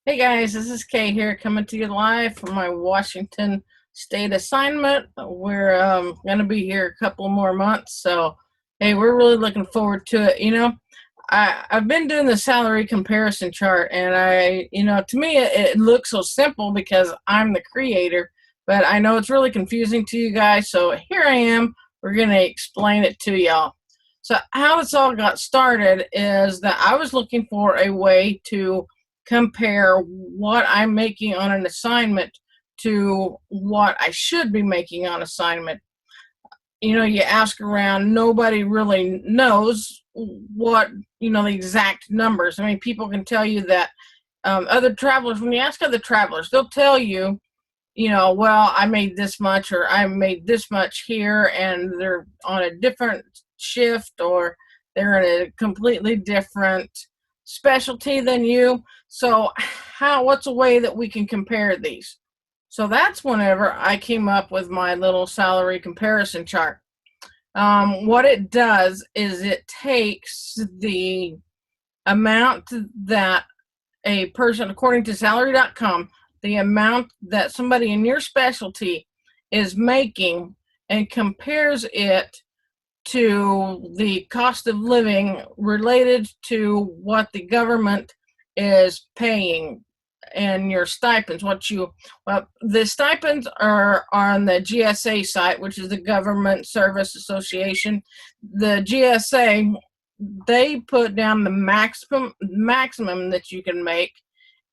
Hey guys, this is Kay here coming to you live from my Washington State assignment. We're going to be here a couple more months, so hey, we're really looking forward to it. I've been doing the salary comparison chart, and to me, it looks so simple because I'm the creator, but I know it's really confusing to you guys, so here I am. We're going to explain it to y'all. So, how this all got started is that I was looking for a way to compare what I'm making on an assignment to what I should be making on assignment. You ask around, nobody really knows what, the exact numbers. I mean, people can tell you that other travelers, when you ask other travelers, they'll tell you, well, I made this much or I made this much here, and they're on a different shift or they're in a completely different specialty than you. So, what's a way that we can compare these? So that's whenever I came up with my little salary comparison chart. What it does is it takes the amount that a person, according to salary.com, the amount that somebody in your specialty is making and compares it to the cost of living related to what the government is paying and your stipends. The stipends are on the GSA site, which is the Government Service Association. The GSA, they put down the maximum that you can make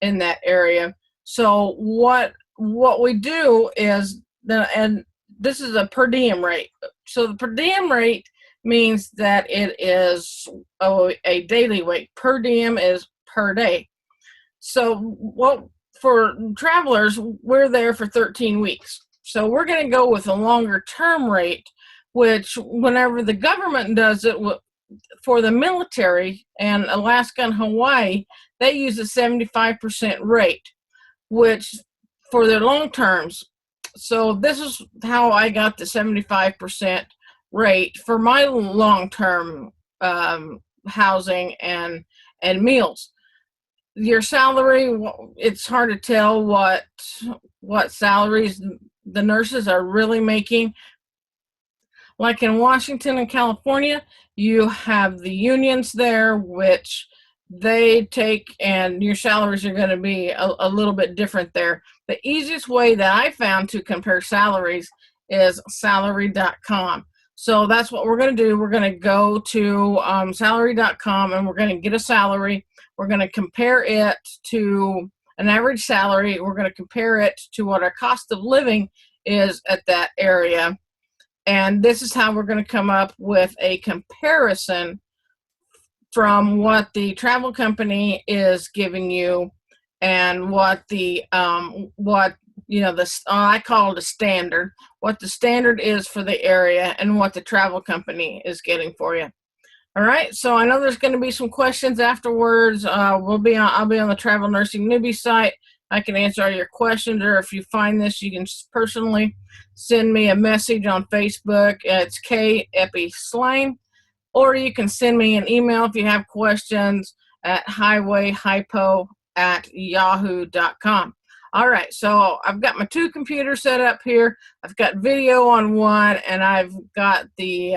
in that area. So what we do is and this is a per diem rate. So the per diem rate means that it is a daily rate. Per diem is per day. So for travelers, we're there for 13 weeks. So we're going to go with a longer term rate, which whenever the government does it for the military and Alaska and Hawaii, they use a 75% rate, which for their long terms. So this is how I got the 75% rate for my long term housing and meals. Your salary, it's hard to tell what salaries the nurses are really making. Like in Washington and California, you have the unions there, which they take, and your salaries are going to be a little bit different there. The easiest way that I found to compare salaries is salary.com. So that's what we're going to do. We're going to go to salary.com and we're going to get a salary. We're going to compare it to an average salary. We're going to compare it to what our cost of living is at that area. And this is how we're going to come up with a comparison from what the travel company is giving you and what I call it a standard, what the standard is for the area and what the travel company is getting for you. All right, so I know there's going to be some questions afterwards. I'll be on the Travel Nursing Newbie site. I can answer all your questions, or if you find this, you can personally send me a message on Facebook. It's K Epi Slane, or you can send me an email if you have questions at highwayhypo@yahoo.com. All right, so I've got my two computers set up here. I've got video on one, and I've got the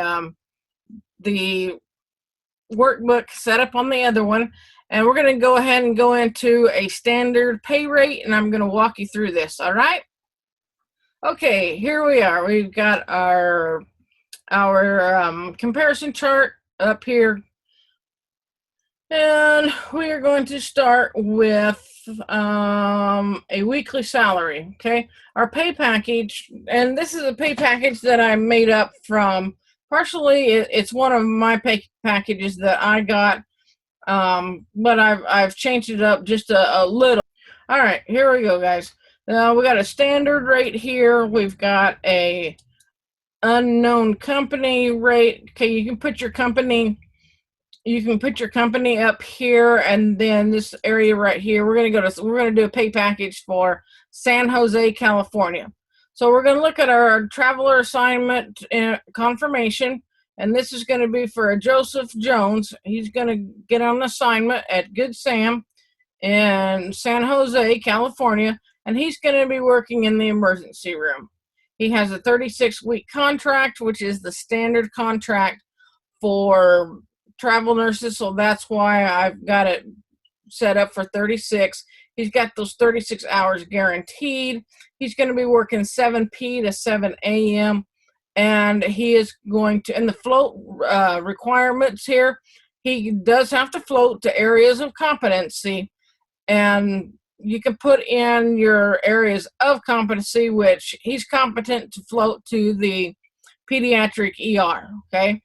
workbook set up on the other one, and we're going to go ahead and go into a standard pay rate, and I'm going to walk you through this. All right, okay, here we are. We've got our comparison chart up here, and we are going to start with a weekly salary. Okay, our pay package, and this is a pay package that I made up from partially, it's one of my pay packages that I got, but I've changed it up just a little. All right, here we go, guys. Now we got a standard rate here. We've got a unknown company rate. Okay, you can put your company up here, and then this area right here. We're gonna do a pay package for San Jose, California. So we're going to look at our traveler assignment confirmation, and this is going to be for a Joseph Jones. He's going to get on assignment at Good Sam in San Jose, California, and he's going to be working in the emergency room. He has a 36-week contract, which is the standard contract for travel nurses, so that's why I've got it set up for 36. He's got those 36 hours guaranteed. He's going to be working 7 p to 7 a.m. and he is going to, in the float requirements here, he does have to float to areas of competency, and you can put in your areas of competency, which he's competent to float to the pediatric ER, okay?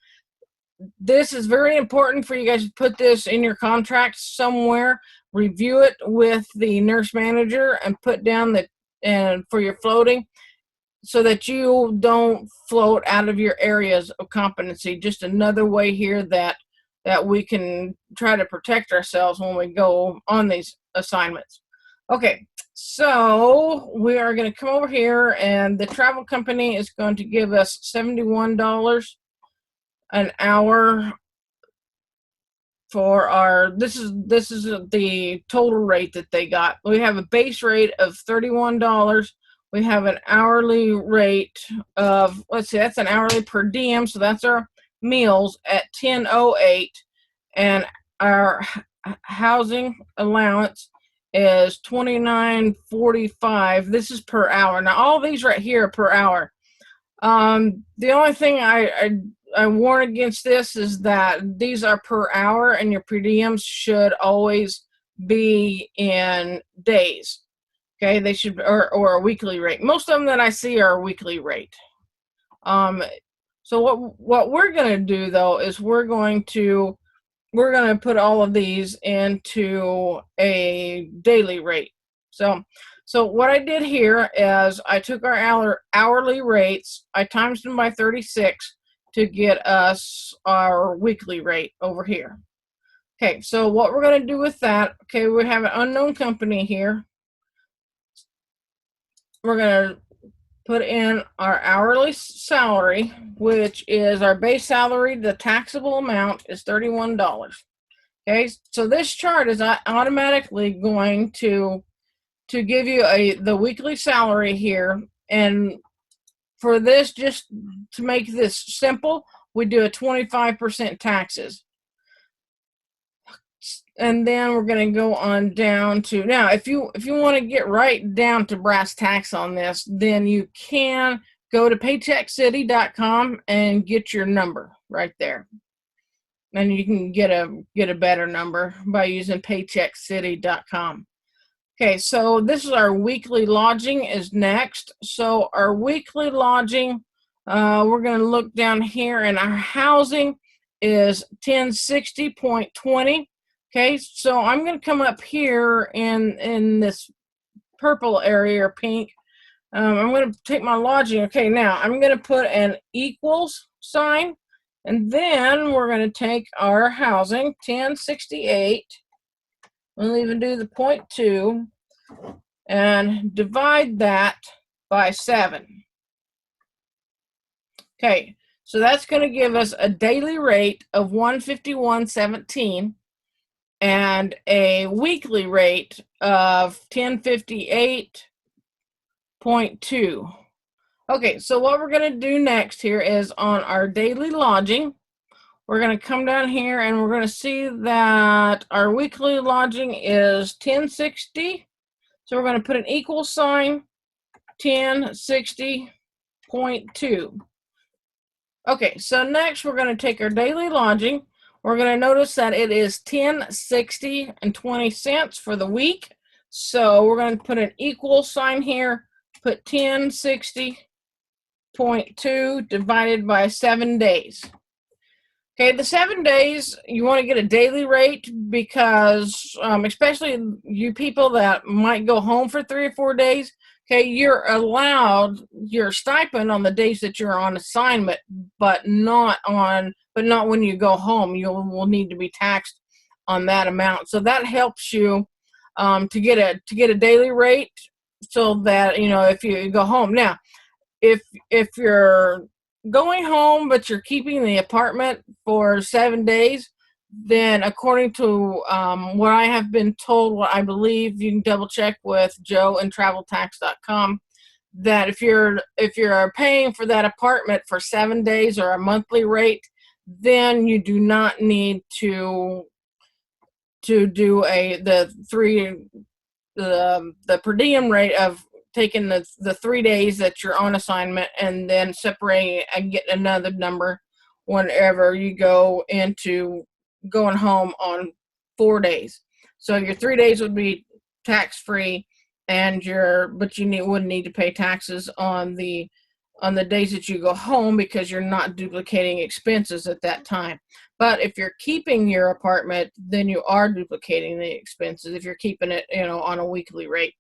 This is very important for you guys to put this in your contract somewhere, review it with the nurse manager, and put down the, and for your floating, so that you don't float out of your areas of competency. Just another way here that we can try to protect ourselves when we go on these assignments. Okay, so we are going to come over here, and the travel company is going to give us $71 an hour for our, this is the total rate that they got. We have a base rate of $31. We have an hourly rate of, let's see, that's an hourly per diem, so that's our meals at $10.08, and our housing allowance is $29.45. This is per hour. Now all these right here are per hour. The only thing I warn against this is that these are per hour, and your per diems should always be in days. Okay, they should, or a weekly rate. Most of them that I see are a weekly rate. So what we're going to do though is we're going to put all of these into a daily rate. So what I did here is I took our hourly rates, I times them by 36 to get us our weekly rate over here. Okay, so what we're going to do with that, okay, we have an unknown company here. We're going to put in our hourly salary, which is our base salary. The taxable amount is $31. Okay, so this chart is automatically going to give you the weekly salary here. And for this, just to make this simple, we do a 25% taxes. And then we're going to go on down to, now if you want to get right down to brass tacks on this, then you can go to paycheckcity.com and get your number right there. And you can get a better number by using paycheckcity.com. Okay, so this is our weekly lodging is next. So our weekly lodging, we're going to look down here, and our housing is 1060.20. Okay, so I'm going to come up here in this purple area or pink. I'm going to take my lodging. Okay, now I'm going to put an equals sign, and then we're going to take our housing, 1068. We'll even do the 0.2 and divide that by 7. Okay, so that's going to give us a daily rate of $151.17 and a weekly rate of $1058.2. Okay, so what we're going to do next here is on our daily lodging, we're going to come down here and we're going to see that our weekly lodging is 1060. So we're going to put an equal sign, 1060.2. Okay, so next we're going to take our daily lodging. We're going to notice that it is $10.60 for the week. So we're going to put an equal sign here, put 1060.2 divided by 7 days. Okay, the 7 days, you want to get a daily rate because, especially you people that might go home for 3 or 4 days, okay, you're allowed your stipend on the days that you're on assignment, but not when you go home. You will need to be taxed on that amount. So that helps you to get a daily rate, so that if you go home. Now, if you're going home but you're keeping the apartment for 7 days, then according to what I have been told, what I believe, you can double check with Joe and TravelTax.com, that if you're paying for that apartment for 7 days or a monthly rate, then you do not need to do the per diem rate of taking the 3 days that you're on assignment and then separating it and get another number whenever you go into going home on 4 days. So your 3 days would be tax free, and wouldn't need to pay taxes on the days that you go home because you're not duplicating expenses at that time. But if you're keeping your apartment, then you are duplicating the expenses if you're keeping it, on a weekly rate.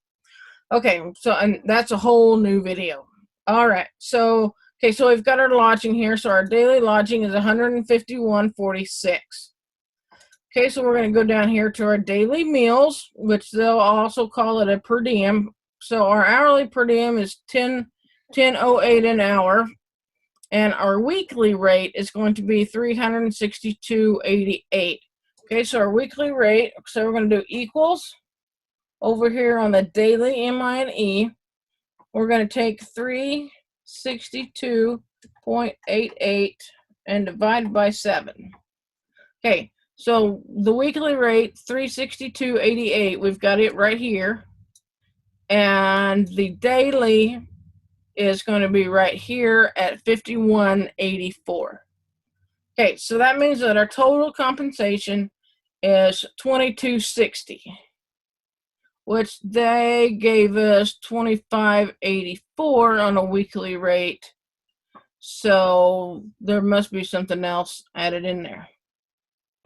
Okay, so and that's a whole new video. All right, so okay, so we've got our lodging here. So our daily lodging is $151.46. Okay, so we're going to go down here to our daily meals, which they'll also call it a per diem. So our hourly per diem is $10.08 an hour, and our weekly rate is going to be $362.88. Okay, so our weekly rate, so we're going to do equals over here on the daily MINE. We're going to take 362.88 and divide by 7. Okay, so the weekly rate, 362.88, we've got it right here, and the daily is going to be right here at 51.84. Okay, so that means that our total compensation is $22.60, which they gave us $25.84 on a weekly rate. So there must be something else added in there.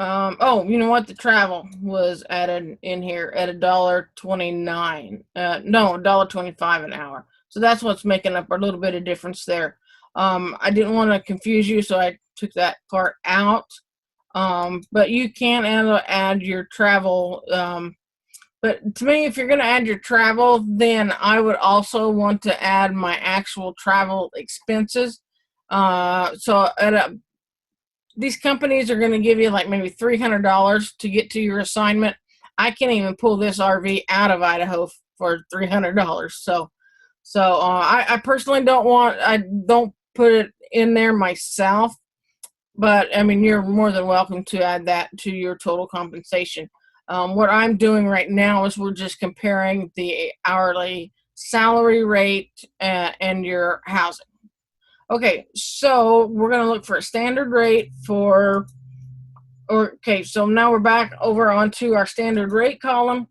Oh, you know what? The travel was added in here at $1.29. No, $1.25 an hour. So that's what's making up a little bit of difference there. I didn't want to confuse you, so I took that part out. But you can add your travel. But to me, if you're going to add your travel, then I would also want to add my actual travel expenses. These companies are going to give you like maybe $300 to get to your assignment. I can't even pull this RV out of Idaho for $300. So I personally don't put it in there myself, but I mean, you're more than welcome to add that to your total compensation. What I'm doing right now is we're just comparing the hourly salary rate and your housing. Okay, so we're going to look for a standard rate so now we're back over onto our standard rate column.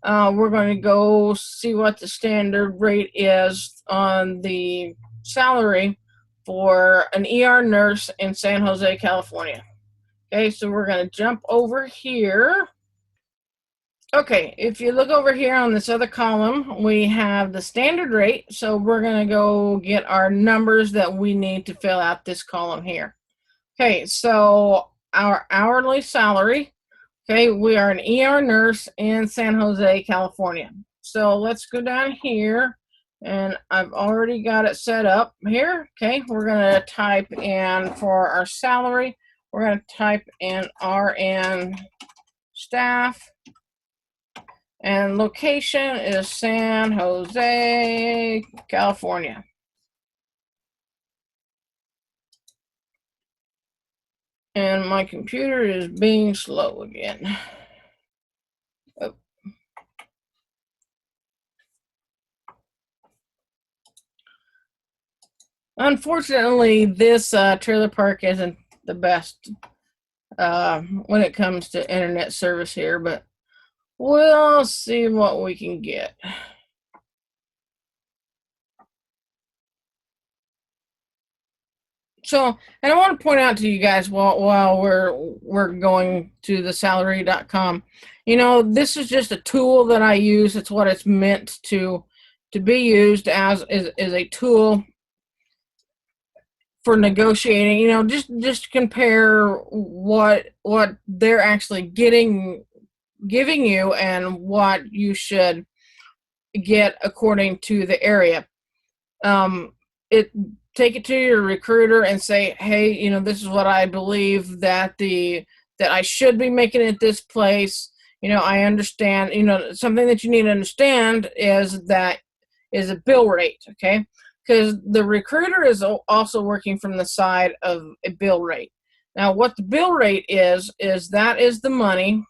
We're going to go see what the standard rate is on the salary for an ER nurse in San Jose, California. Okay, so we're going to jump over here. Okay, if you look over here on this other column, we have the standard rate. So we're going to go get our numbers that we need to fill out this column here. Okay, so our hourly salary. Okay, we are an ER nurse in San Jose, California. So let's go down here, and I've already got it set up here. Okay, we're going to type in for our salary, we're going to type in RN staff. And location is San Jose, California. And my computer is being slow again. Oh. Unfortunately, this trailer park isn't the best when it comes to internet service here, but we'll see what we can get. So, and I want to point out to you guys while we're going to the salary.com, this is just a tool that I use. It's what it's meant to be used as, is a tool for negotiating. Just compare what they're actually giving you and what you should get according to the area. Take it to your recruiter and say, hey, this is what I believe that the that I should be making at this place. I understand, something that you need to understand is that is a bill rate, okay? Because the recruiter is also working from the side of a bill rate. Now, what the bill rate is that is the money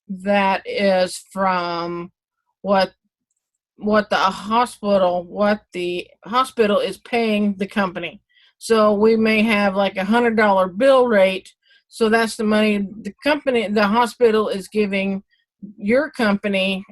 that is from what the hospital is paying the company. So we may have like $100 bill rate. So that's the money the hospital is giving your company.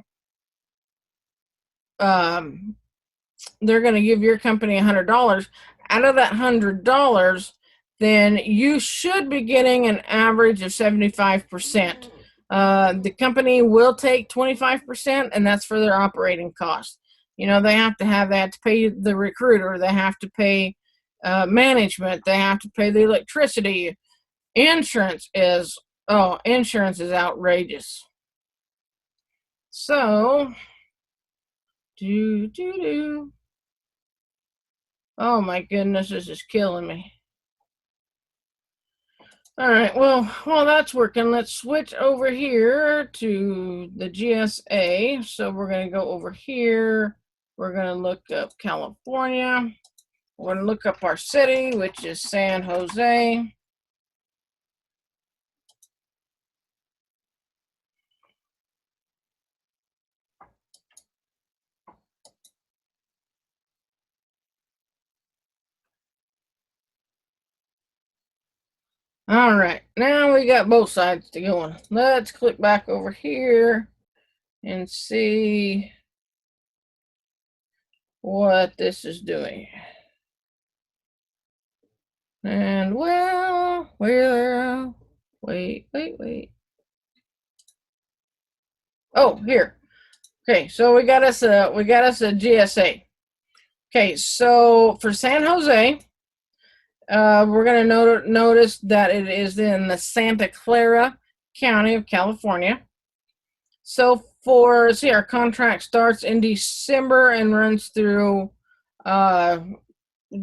They're going to give your company $100. Out of that $100, then you should be getting an average of 75%. The company will take 25%, and that's for their operating costs. They have to pay the recruiter. They have to pay management. They have to pay the electricity. Insurance is outrageous. So, oh my goodness, this is killing me. All right, well, while that's working, let's switch over here to the GSA. So we're going to go over here. We're going to look up California. We're going to look up our city, which is San Jose. All right, now we got both sides to going. Let's click back over here and see what this is doing. And well, wait. Oh, here. Okay, so we got us a GSA. Okay, so for San Jose, we're going to notice that it is in the Santa Clara County of California. So our contract starts in December and runs through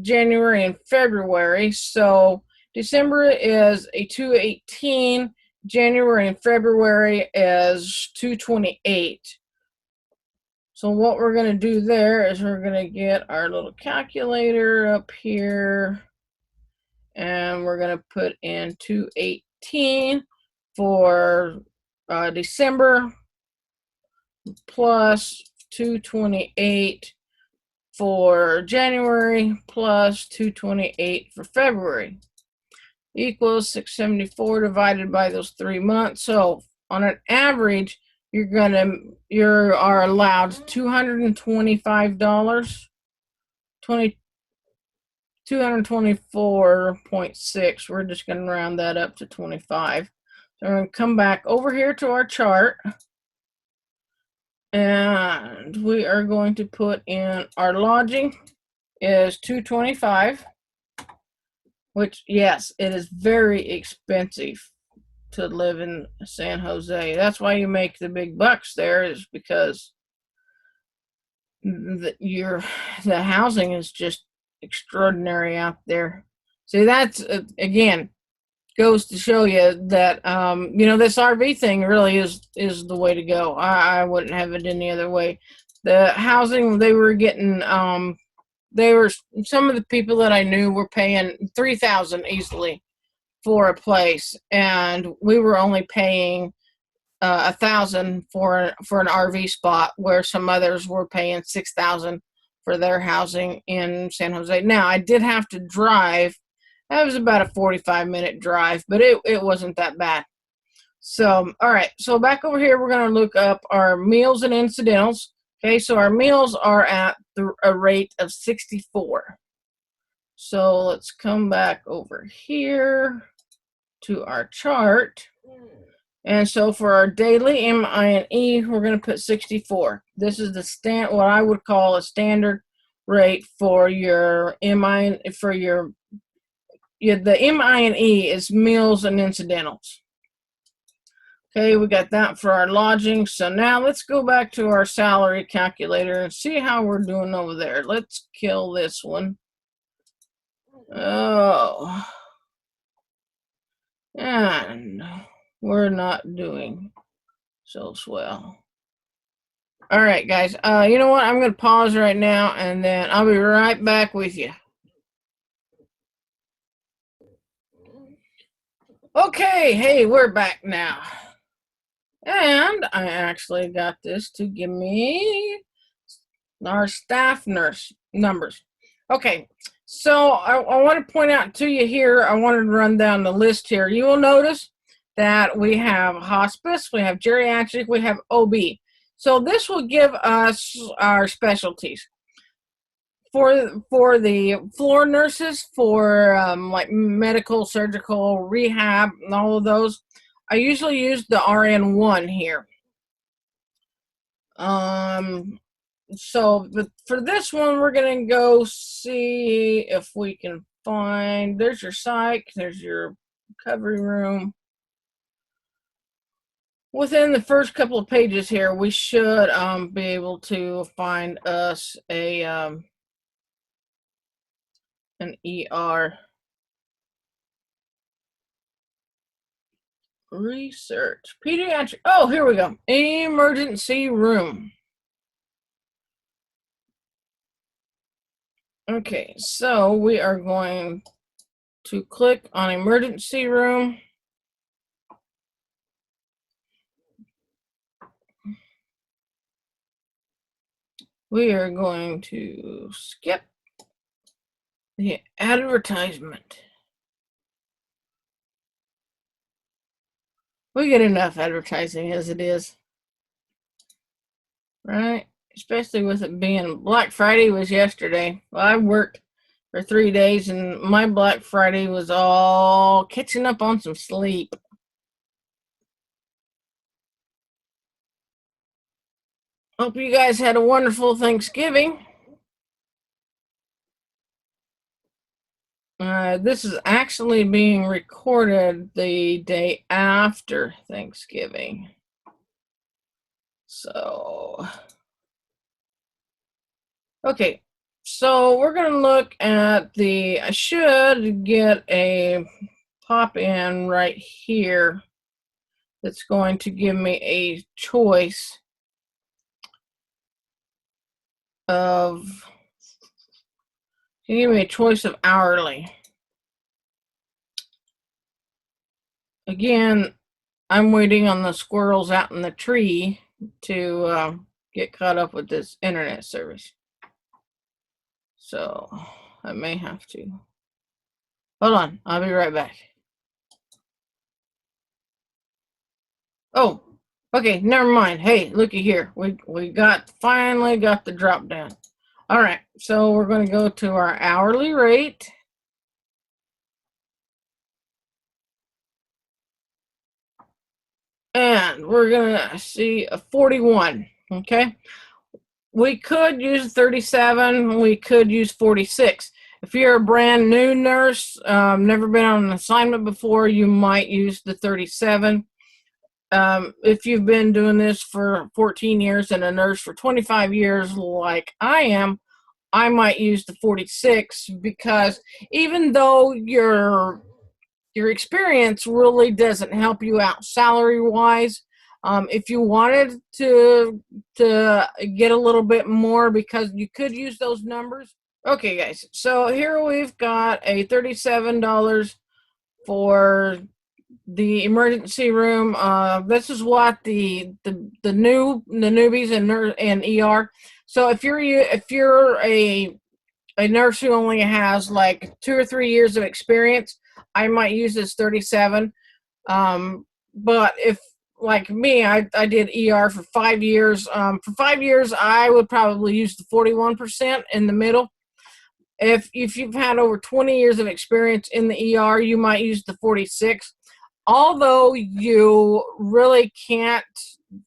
January and February. So December is a 218, January and February is 228. So what we're going to do there is we're going to get our little calculator up here, and we're going to put in 218 for December plus 228 for January plus 228 for February equals 674 divided by those 3 months. So on an average, you are allowed $225, 224.6. We're just going to round that up to 25. So we're going to come back over here to our chart, and we are going to put in our lodging is $225, which, yes, it is very expensive to live in San Jose. That's why you make the big bucks there, is because the housing is just extraordinary out there. See, that's again goes to show you that this RV thing really is the way to go. I wouldn't have it any other way. The housing they were getting, some of the people that I knew were paying $3,000 easily for a place, and we were only paying $1,000 for an RV spot, where some others were paying $6,000 for their housing in San Jose. Now, I did have to drive. That was about a 45-minute drive, but it wasn't that bad. So, all right. So back over here, we're going to look up our meals and incidentals. Okay, so our meals are at a rate of 64. So let's come back over here to our chart. And so for our daily MINE, we're going to put 64. This is the what I would call a standard rate for your MINE. The MINE is meals and incidentals. Okay, we got that for our lodging. So now let's go back to our salary calculator and see how we're doing over there. Let's kill this one. Oh. And we're not doing so swell. All right, guys. You know what? I'm going to pause right now, and then I'll be right back with you. Okay, hey, we're back now. And I actually got this to give me our staff nurse numbers. Okay, so I want to point out to you here, I wanted to run down the list here. You will notice that we have hospice, we have geriatric, we have OB. So this will give us our specialties. For the floor nurses, for like medical, surgical, rehab, and all of those, I usually use the RN1 here. So for this one, we're gonna go see if we can find. There's your psych. There's your recovery room. Within the first couple of pages here, we should be able to find us a an ER research pediatric. Oh, here we go. Emergency room. Okay, so we are going to click on emergency room. We are going to skip the advertisement. We get enough advertising as it is, right? Especially with it being Black Friday was yesterday. Well, I worked for 3 days, and my Black Friday was all catching up on some sleep. Hope you guys had a wonderful Thanksgiving. This is actually being recorded the day after Thanksgiving. So, okay. So we're going to look at I should get a pop in right here that's going to give me a choice of, give me a choice of hourly. Again, I'm waiting on the squirrels out in the tree to get caught up with this internet service. So I may have to. Hold on, I'll be right back. Oh, okay, never mind. Hey, looky here. We finally got the drop down. All right, so we're going to go to our hourly rate. And we're going to see a 41, okay? We could use 37. We could use 46. If you're a brand new nurse, never been on an assignment before, you might use the 37. If you've been doing this for 14 years and a nurse for 25 years like I am, I might use the 46, because even though your experience really doesn't help you out salary-wise, if you wanted to get a little bit more, because you could use those numbers. Okay, guys, so here we've got a $37 for the emergency room. This is what the newbies and ER. So if you're a nurse who only has like 2 or 3 years of experience, I might use this 37. But if, like me, I did ER for 5 years. For 5 years, I would probably use the 41% in the middle. If you've had over 20 years of experience in the ER, you might use the 46. Although you really can't,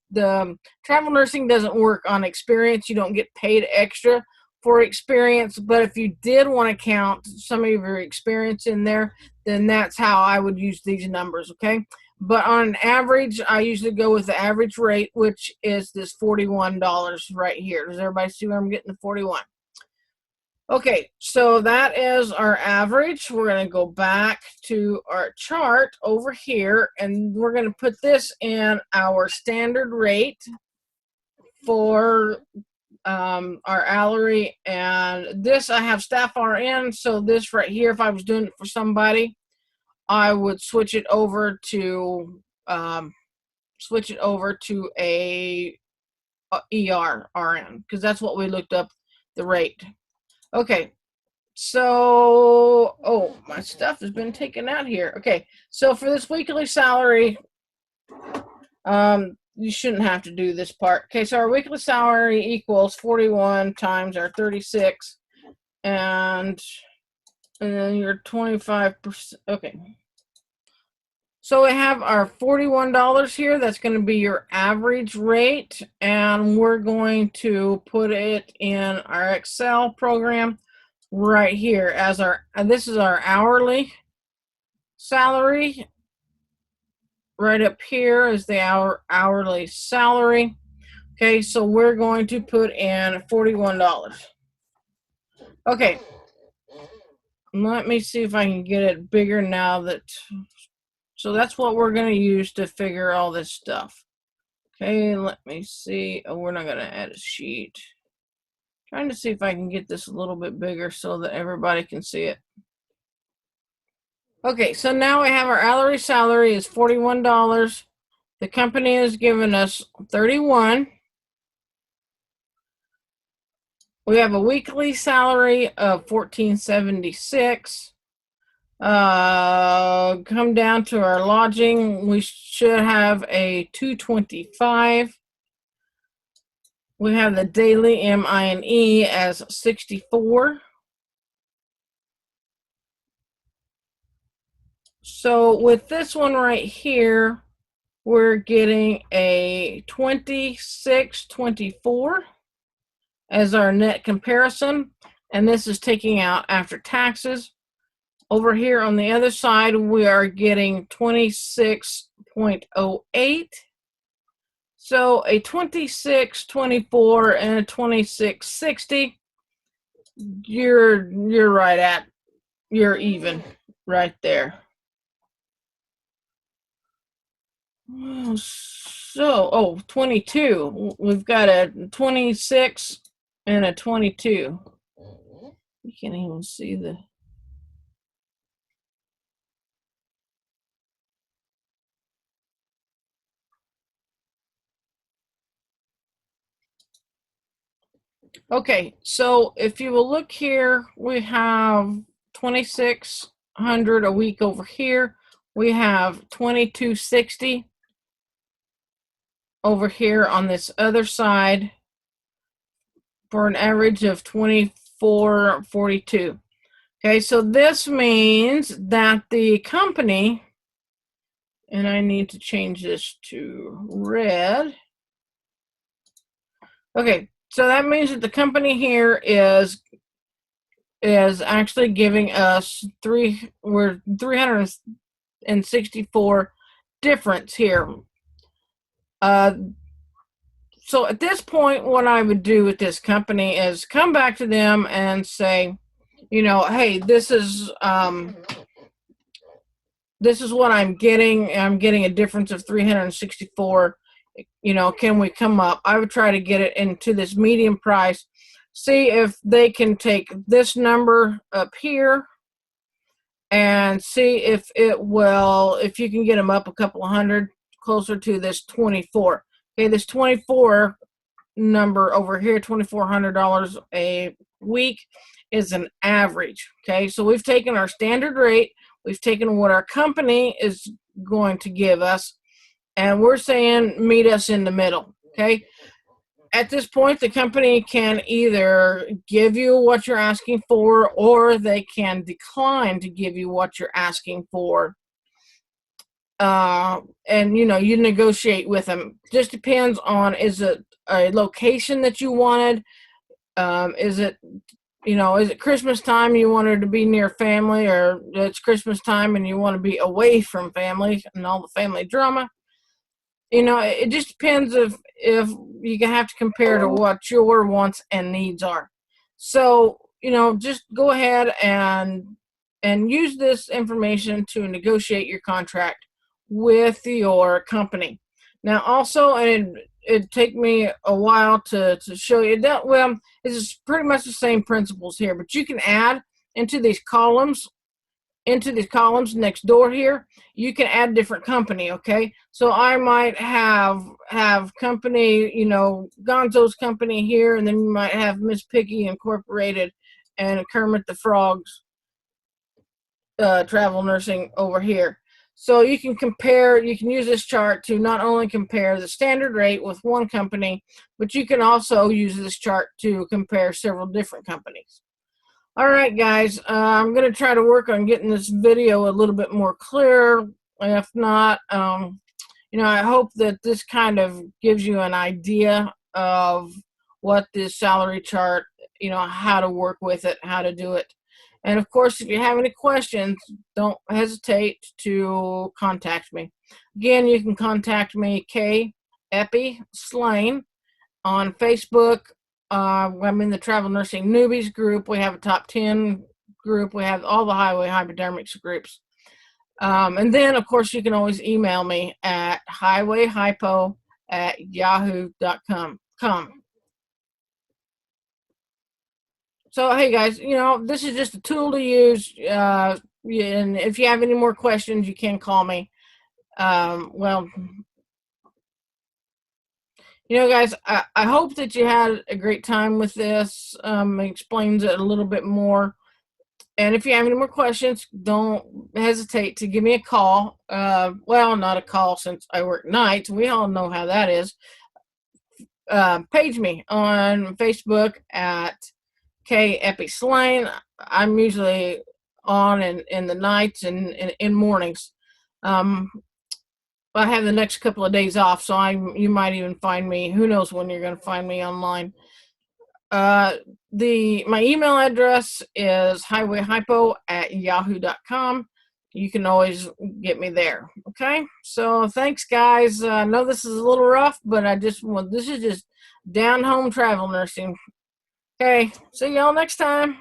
the travel nursing doesn't work on experience. You don't get paid extra for experience. But if you did want to count some of your experience in there, then that's how I would use these numbers, okay? But on an average, I usually go with the average rate, which is this $41 right here. Does everybody see where I'm getting the 41? Okay, so that is our average. We're going to go back to our chart over here, and we're going to put this in our standard rate for our hourly. And this, I have staff RN, so this right here, if I was doing it for somebody, I would switch it over to a ER RN, because that's what we looked up the rate. Okay, so, oh, my stuff has been taken out here. Okay, so for this weekly salary, you shouldn't have to do this part. Okay, so our weekly salary equals 41 times our 36, and then your 25%. Okay. So we have our $41 here. That's going to be your average rate, and we're going to put it in our Excel program right here as this is our hourly salary. Right up here is the hourly salary. Okay, so we're going to put in $41. Okay, let me see if I can get it bigger now that. So that's what we're going to use to figure all this stuff. Okay, let me see. Oh, we're not going to add a sheet. Trying to see if I can get this a little bit bigger so that everybody can see it. Okay, so now we have our hourly salary is $41. The company has given us 31. We have a weekly salary of $14.76. Come down to our lodging, we should have a $2.25. We have the daily MINE as 64. So with this one right here, we're getting a 26.24 as our net comparison, and this is taking out after taxes. Over here on the other side, we are getting 26.08. So a 26.24 and a 26.60, you're right at, you're even right there. So, 22. We've got a 26 and a 22. You can't even see the. Okay, so if you will look here, we have 2,600 a week over here. We have 2260 over here on this other side for an average of 2442. Okay, so this means that the company, and I need to change this to red. Okay, so that means that the company here is actually giving us 364 difference here. So at this point, what I would do with this company is come back to them and say, hey, this is what I'm getting. I'm getting a difference of 364. Can we come up? I would try to get it into this medium price. See if they can take this number up here and see if you can get them up a couple of hundred closer to this 24. Okay, this 24 number over here, $2,400 a week, is an average. Okay, so we've taken our standard rate, we've taken what our company is going to give us, and we're saying meet us in the middle. Okay, at this point, the company can either give you what you're asking for, or they can decline to give you what you're asking for. And you negotiate with them. Just depends on, is it a location that you wanted? Is it Christmas time, you wanted to be near family, or it's Christmas time and you want to be away from family and all the family drama? It just depends if you have to compare to what your wants and needs are. So, just go ahead and use this information to negotiate your contract with your company. Now, also, and it'd take me a while to show you that. Well, it's pretty much the same principles here, but you can add into these columns next door here. You can add a different company. Okay, so I might have company, Gonzo's company here, and then you might have Miss Piggy Incorporated and Kermit the Frog's travel nursing over here. So you can use this chart to not only compare the standard rate with one company, but you can also use this chart to compare several different companies. All right, guys, I'm going to try to work on getting this video a little bit more clear. If not, I hope that this kind of gives you an idea of what this salary chart, how to work with it, how to do it. And of course, if you have any questions, don't hesitate to contact me. Again, you can contact me, K. Epi Slane, on Facebook. I'm in the Travel Nursing Newbies group. We have a top 10 group. We have all the highway hypodermics groups. And then, of course, you can always email me at highwayhypo@yahoo.com. So, hey, guys, this is just a tool to use. And if you have any more questions, you can call me. Guys, I hope that you had a great time with this. It explains it a little bit more. And if you have any more questions, don't hesitate to give me a call. Well, not a call since I work nights. We all know how that is. Page me on Facebook at K. Epi Slane. I'm usually on in the nights and in mornings. I have the next couple of days off, so you might even find me. Who knows when you're going to find me online? My email address is highwayhypo@yahoo.com. You can always get me there. Okay, so thanks, guys. I know this is a little rough, but this is just down home travel nursing. Okay, see y'all next time.